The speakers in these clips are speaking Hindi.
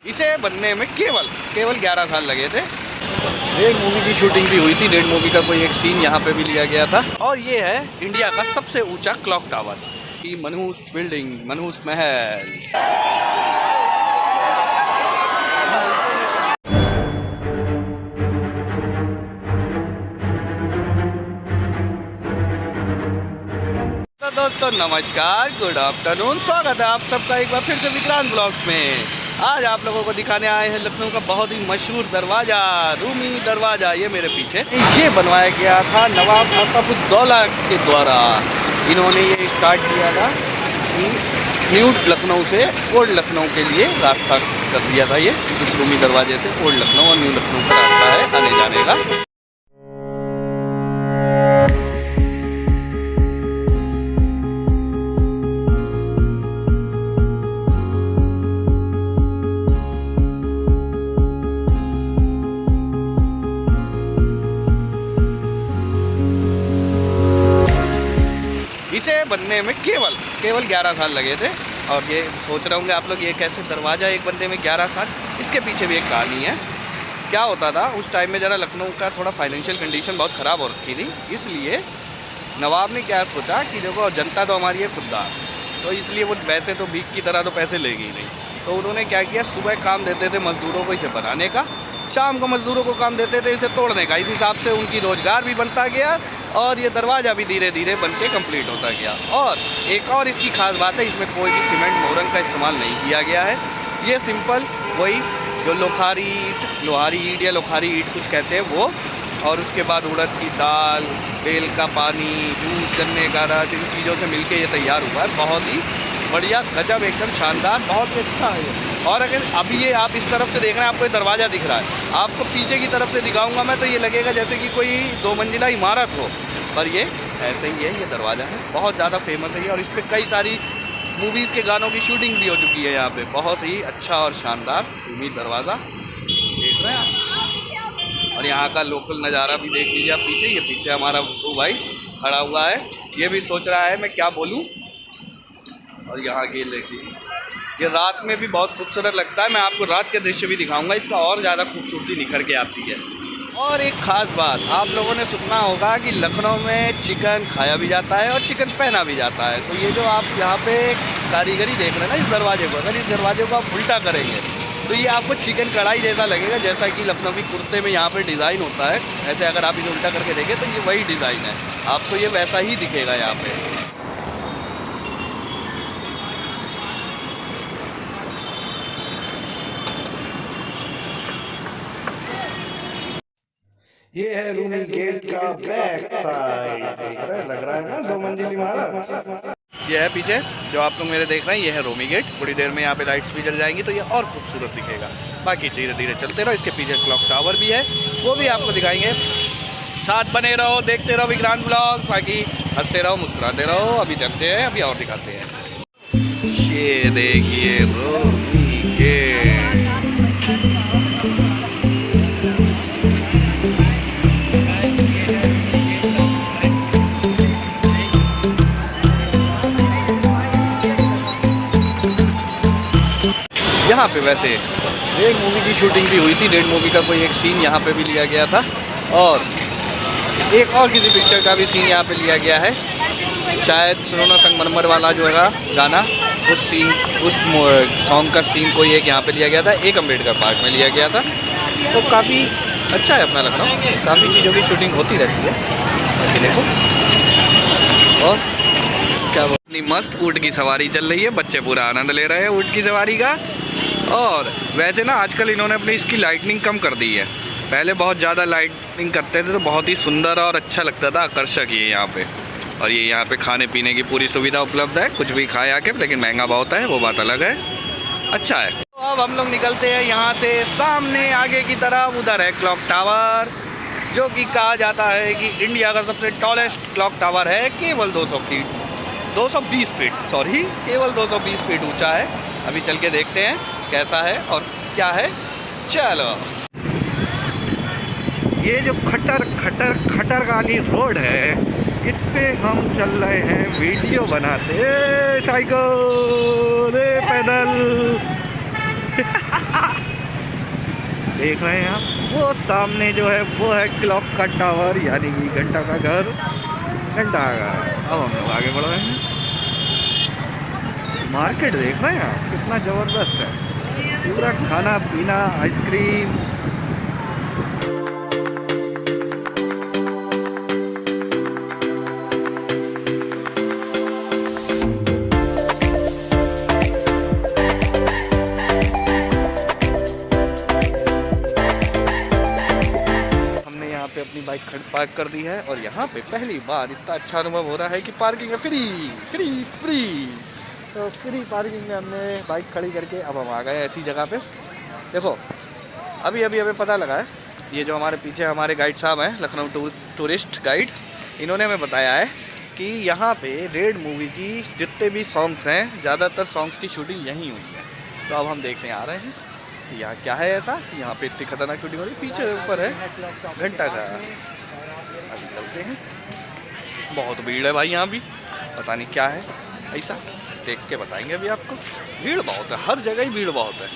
इसे बनने में केवल 11 साल लगे थे। रेड मूवी की शूटिंग भी हुई थी। रेड मूवी का कोई एक सीन यहाँ पे भी लिया गया था। और ये है इंडिया का सबसे ऊंचा क्लॉक टावर की मनहूस बिल्डिंग, मनहूस महल। तो दोस्तों नमस्कार, गुड आफ्टरनून। स्वागत है आप सबका एक बार फिर से विक्रांत ब्लॉग्स में। आज आप लोगों को दिखाने आए हैं लखनऊ का बहुत ही मशहूर दरवाज़ा, रूमी दरवाज़ा। ये मेरे पीछे ये बनवाया गया था नवाब आतिफुद्दौला के द्वारा। इन्होंने ये स्टार्ट किया था कि न्यू लखनऊ से ओल्ड लखनऊ के लिए रास्ता कर दिया था। ये इस रूमी दरवाजे से ओल्ड लखनऊ और न्यू लखनऊ का रास्ता है आने जाने का। इसे बनने में केवल 11 साल लगे थे। और ये सोच रहे होंगे आप लोग ये कैसे दरवाज़ा एक बनने में 11 साल। इसके पीछे भी एक कहानी है। क्या होता था उस टाइम में, ज़रा लखनऊ का थोड़ा फाइनेंशियल कंडीशन बहुत ख़राब हो रखी थी। इसलिए नवाब ने क्या सोचा कि देखो जनता तो हमारी है खुददार, तो इसलिए वो वैसे तो भीख की तरह तो पैसे लेगी ही नहीं। तो उन्होंने क्या किया, सुबह काम देते थे मज़दूरों को इसे बनाने का, शाम को मज़दूरों को काम देते थे इसे तोड़ने का। इस हिसाब से उनकी रोज़गार भी बनता गया और ये दरवाज़ा भी धीरे धीरे बन के कम्प्लीट होता गया। और एक और इसकी खास बात है, इसमें कोई भी सीमेंट मोरंग का इस्तेमाल नहीं किया गया है। ये सिंपल वही जो लोहारी ईंट या लोहारी ईंट कुछ कहते हैं वो, और उसके बाद उड़द की दाल, बेल का पानी, जूस, गन्ने का रस, इन चीज़ों से मिलके ये तैयार हुआ है। बहुत ही बढ़िया, गजब, एकदम शानदार, बहुत ही अच्छा है ये। और अगर अभी ये आप इस तरफ से देख रहे हैं, आपको ये दरवाज़ा दिख रहा है, आपको पीछे की तरफ से दिखाऊंगा मैं तो ये लगेगा जैसे कि कोई 2 मंजिला इमारत हो, पर ये ऐसे ही है। ये दरवाज़ा है, बहुत ज़्यादा फेमस है ये, और इस पर कई सारी मूवीज़ के गानों की शूटिंग भी हो चुकी है यहाँ पे। बहुत ही अच्छा और शानदार रूमी दरवाज़ा देख रहे हैं आप। और यहाँ का लोकल नज़ारा भी देख लीजिए आप पीछे। ये पीछे हमारा वो भाई खड़ा हुआ है, ये भी सोच रहा है मैं क्या बोलूँ। और यहाँ के देखिए, ये रात में भी बहुत खूबसूरत लगता है। मैं आपको रात के दृश्य भी दिखाऊंगा, इसका और ज़्यादा खूबसूरती निखर के आती है। और एक ख़ास बात, आप लोगों ने सुना होगा कि लखनऊ में चिकन खाया भी जाता है और चिकन पहना भी जाता है। तो ये जो आप यहाँ पे कारीगरी देख रहे हैं ना इस दरवाजे को, अगर इस दरवाजे को आप उल्टा करेंगे तो ये आपको चिकन कढ़ाई जैसा लगेगा, जैसा कि लखनवी कुर्ते में यहाँ पे डिज़ाइन होता है। ऐसे अगर आप इसे उल्टा करके देखें तो ये वही डिज़ाइन है, आपको ये वैसा ही दिखेगा यहाँ पे। ये है रूमी गेट का बैक साइड, देख रहे हैं, लग रहा है ना 2 मंजिली इमारत। ये है पीछे जो आप लोग मेरे देख रहे हैं, ये है रूमी गेट। थोड़ी देर में यहाँ पे लाइट्स भी जल जाएंगी तो ये और खूबसूरत दिखेगा। बाकी धीरे धीरे चलते रहो, इसके पीछे क्लॉक टावर भी है, वो भी आपको दिखाएंगे। साथ बने रहो, देखते रहो विक्रांत ब्लॉग, बाकी हंसते रहो, मुस्कुराते रहो। अभी चलते हैं, अभी और दिखाते हैं। ये देखिए रूमी गेट। यहाँ पे वैसे रेड मूवी की शूटिंग भी हुई थी। रेड मूवी का कोई एक सीन यहाँ पे भी लिया गया था, और एक और किसी पिक्चर का भी सीन यहाँ पे लिया गया है। शायद सुनो ना संगमरमर वाला जो है गाना, उस सॉन्ग का सीन कोई एक यहाँ पे लिया गया था, एक अम्बेडकर पार्क में लिया गया था। तो काफ़ी अच्छा है अपना लखनऊ, काफ़ी चीज़ों की शूटिंग होती रहती है। बाकी देखो, और क्या इतनी मस्त ऊँट की सवारी चल रही है, बच्चे पूरा आनंद ले रहे हैं ऊँट की सवारी का। और वैसे ना आजकल इन्होंने अपनी इसकी लाइटनिंग कम कर दी है। पहले बहुत ज़्यादा लाइटनिंग करते थे तो बहुत ही सुंदर और अच्छा लगता था, आकर्षक ये यहाँ पे। और ये यहाँ पे खाने पीने की पूरी सुविधा उपलब्ध है, कुछ भी खाए आके, लेकिन महंगा बहुत है, वो बात अलग है। अच्छा है। तो अब हम लोग निकलते हैं यहाँ से सामने आगे की तरफ। उधर है क्लॉक टावर, जो कि कहा जाता है कि इंडिया का सबसे टॉलेस्ट क्लॉक टावर है। केवल 220 फीट, सॉरी, केवल 220 फीट ऊँचा है। अभी चल के देखते हैं कैसा है और क्या है। चलो, ये जो खटर वाली रोड है, इस पे हम चल रहे हैं वीडियो बनाते। साइकिल पैदल देख रहे हैं आप, वो सामने जो है वो है क्लॉक का टावर, यानी कि घंटा का घर, घंटा का। अब हम लोग आगे बढ़ रहे हैं। मार्केट देख रहे हैं आप, कितना ज़बरदस्त है, पूरा खाना पीना, आइसक्रीम। पे अपनी बाइक पार्क कर दी है और यहाँ पे पहली बार इतना अच्छा अनुभव हो रहा है कि पार्किंग है फ्री फ्री फ्री। तो फ्री पार्किंग में हमने बाइक खड़ी करके अब हम आ गए ऐसी जगह पे। देखो अभी हमें पता लगा है, ये जो हमारे पीछे हमारे गाइड साहब हैं, लखनऊ टूरिस्ट गाइड, इन्होंने हमें बताया है कि यहाँ पे रेड मूवी की जितने भी सॉन्ग्स हैं, ज़्यादातर सॉन्ग्स की शूटिंग यहीं हुई है। तो अब हम देखने आ रहे हैं यहाँ क्या है ऐसा, यहाँ पे इतनी खतरनाक शूटिंग हो रही है। पीछे ऊपर है घंटा का। अभी चलते हैं, बहुत भीड़ है भाई यहाँ भी, पता नहीं क्या है ऐसा, देख के बताएंगे अभी आपको। भीड़ बहुत है, हर जगह ही भीड़ बहुत है।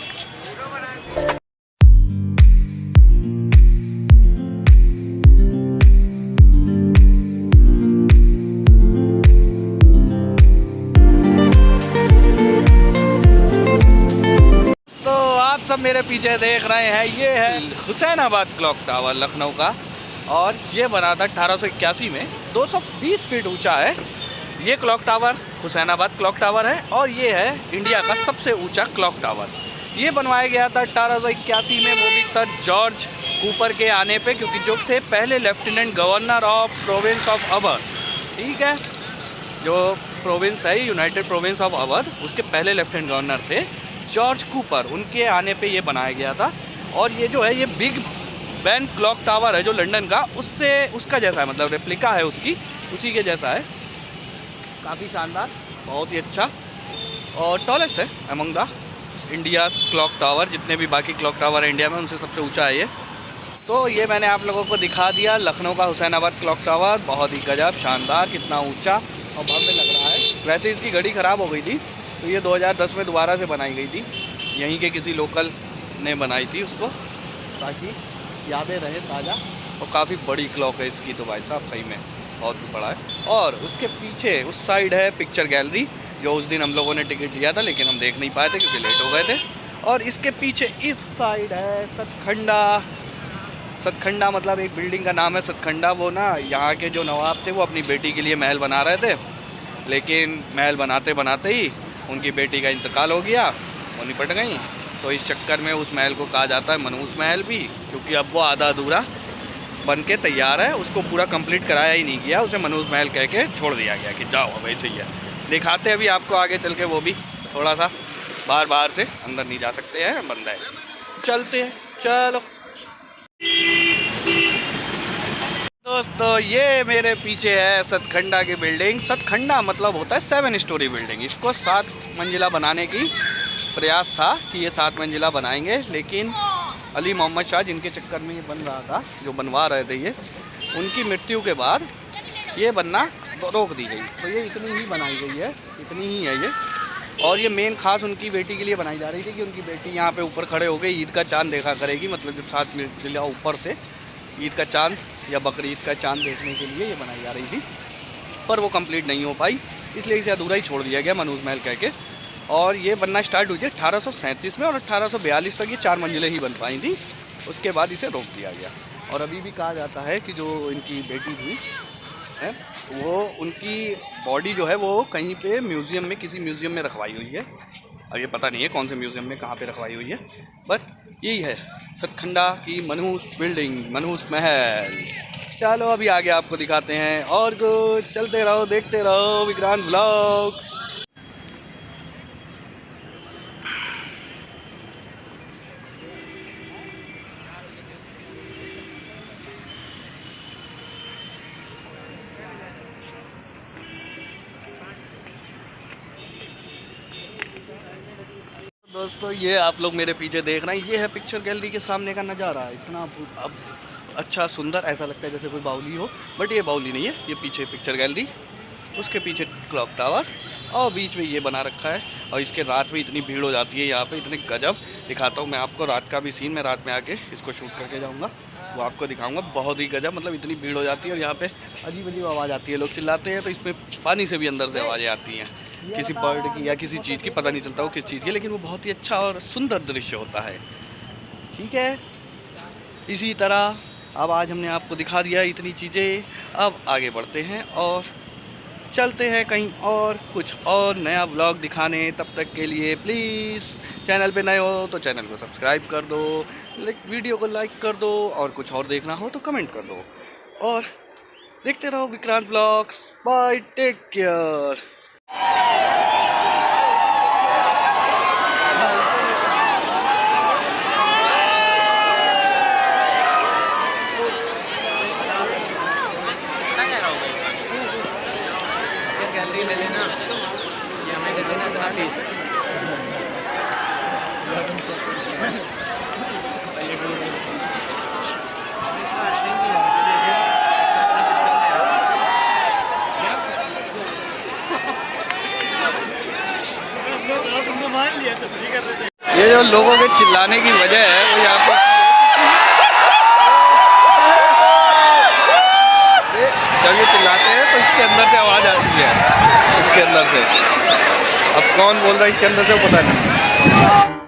सब मेरे पीछे देख रहे हैं, ये है हुसैनाबाद क्लॉक टावर लखनऊ का, और ये बना था 1881 में, 220 फीट ऊंचा है ये clock tower. Husainabad clock tower है और ये है इंडिया का सबसे ऊंचा क्लॉक टावर। ये बनवाया गया था 1881 में, वो भी सर जॉर्ज कूपर के आने पे, क्योंकि जो थे पहले lieutenant governor of province of Awadh, ठीक है, जो प्रोविंस है यूनाइटेड प्रोविंस ऑफ अवध, उसके पहले लेफ्टिनेंट गवर्नर थे जॉर्ज कूपर, उनके आने पे ये बनाया गया था। और ये जो है ये बिग बैन क्लॉक टावर है जो लंदन का, उसका जैसा है, मतलब रेप्लिका है उसकी, उसी के जैसा है। काफ़ी शानदार, बहुत ही अच्छा, और टॉलेस्ट है among the India clock tower. जितने भी बाकी क्लॉक टावर है इंडिया में, उनसे सबसे ऊँचा है ये। तो ये मैंने आप लोगों को दिखा दिया लखनऊ का हुसैनाबाद क्लॉक टावर, बहुत ही गजब शानदार, कितना ऊँचा और भव्य लग रहा है। वैसे इसकी घड़ी ख़राब हो गई थी, तो ये 2010 में दोबारा से बनाई गई थी, यहीं के किसी लोकल ने बनाई थी उसको, ताकि यादें रहे ताज़ा। और काफ़ी बड़ी क्लॉक है इसकी तो भाई साहब, सही में बहुत ही बड़ा है। और उसके पीछे उस साइड है पिक्चर गैलरी, जो उस दिन हम लोगों ने टिकट लिया था लेकिन हम देख नहीं पाए थे क्योंकि लेट हो गए थे। और इसके पीछे इस साइड है सतखंडा। सतखंडा मतलब एक बिल्डिंग का नाम है सतखंडा। वो ना यहाँ के जो नवाब थे वो अपनी बेटी के लिए महल बना रहे थे, लेकिन महल बनाते बनाते ही उनकी बेटी का इंतकाल हो गया, वो निपट गई। तो इस चक्कर में उस महल को कहा जाता है मनहूस महल भी, क्योंकि अब वो आधा अधूरा बन के तैयार है, उसको पूरा कंप्लीट कराया ही नहीं गया, उसे मनहूस महल कह के छोड़ दिया गया कि जाओ अब ऐसे ही है। दिखाते अभी आपको आगे चल के, वो भी थोड़ा सा बाहर से, अंदर नहीं जा सकते हैं, बंद है। चलते हैं, चलो दोस्तों। ये मेरे पीछे है सतखंडा की बिल्डिंग। सतखंडा मतलब होता है 7 स्टोरी बिल्डिंग। इसको 7 मंजिला बनाने की प्रयास था कि ये 7 मंजिला बनाएंगे, लेकिन अली मोहम्मद शाह, जिनके चक्कर में ये बन रहा था, जो बनवा रहे थे ये, उनकी मृत्यु के बाद ये बनना रोक दी गई। तो ये इतनी ही बनाई गई है, इतनी ही है ये। और ये मेन खास उनकी बेटी के लिए बनाई जा रही थी कि उनकी बेटी यहाँ पे ऊपर खड़े हो गए ईद का चांद देखा करेगी, मतलब जब 7 मंजिला ऊपर से ईद का चांद या बकरी ईद का चांद देखने के लिए ये बनाई जा रही थी, पर वो कंप्लीट नहीं हो पाई, इसलिए इसे अधूरा ही छोड़ दिया गया मनहूस महल कह के। और ये बनना स्टार्ट हुई थी 1837 में, और 1842 तक ये 4 मंजिलें ही बन पाई थी, उसके बाद इसे रोक दिया गया। और अभी भी कहा जाता है कि जो इनकी बेटी थी है, वो उनकी बॉडी जो है वो कहीं पे म्यूज़ियम में, किसी म्यूज़ियम में रखवाई हुई है। अब ये पता नहीं है कौन से म्यूज़ियम में, कहाँ पे रखवाई हुई है, बट यही है सतखंडा की मनहूस बिल्डिंग, मनहूस महल। चलो अभी आगे आपको दिखाते हैं, और कुछ चलते रहो, देखते रहो विक्रांत व्लॉग्स। दोस्तों ये आप लोग मेरे पीछे देख रहे हैं, ये है पिक्चर गैलरी के सामने का नज़ारा। इतना अब अच्छा सुंदर, ऐसा लगता है जैसे कोई बाउली हो, बट ये बाउली नहीं है, ये पीछे पिक्चर गैलरी। उसके पीछे क्लॉक टावर और बीच में ये बना रखा है। और इसके रात में इतनी भीड़ हो जाती है यहाँ पे, इतने गजब। दिखाता हूँ मैं आपको रात का भी सीन। मैं रात में आके इसको शूट करके जाऊँगा, वो आपको दिखाऊँगा। बहुत ही गजब, मतलब इतनी भीड़ हो जाती है और यहाँ पे अजीब अजीब आवाज़ आती है, लोग चिल्लाते हैं तो इसमें पानी से भी अंदर से आवाज़ें आती हैं, किसी बर्ड की या किसी चीज़ की, पता नहीं चलता वो किस चीज़ की, लेकिन वो बहुत ही अच्छा और सुंदर दृश्य होता है। ठीक है, इसी तरह अब आज हमने आपको दिखा दिया इतनी चीज़ें। अब आगे बढ़ते हैं और चलते हैं कहीं और, कुछ और नया व्लॉग दिखाने। तब तक के लिए प्लीज़ चैनल पे नए हो तो चैनल को सब्सक्राइब कर दो, वीडियो को लाइक कर दो, और कुछ और देखना हो तो कमेंट कर दो, और देखते रहो Vikrant vlogs. Bye, take care. Gallery ले लेना, ये हमें दे देना इतना पीस। ये जो लोगों के चिल्लाने की वजह है वो यहाँ पे, जब ये चिल्लाते हैं तो इसके अंदर से आवाज़ आती है, इसके अंदर से। अब कौन बोल रहा है इसके अंदर से पता नहीं।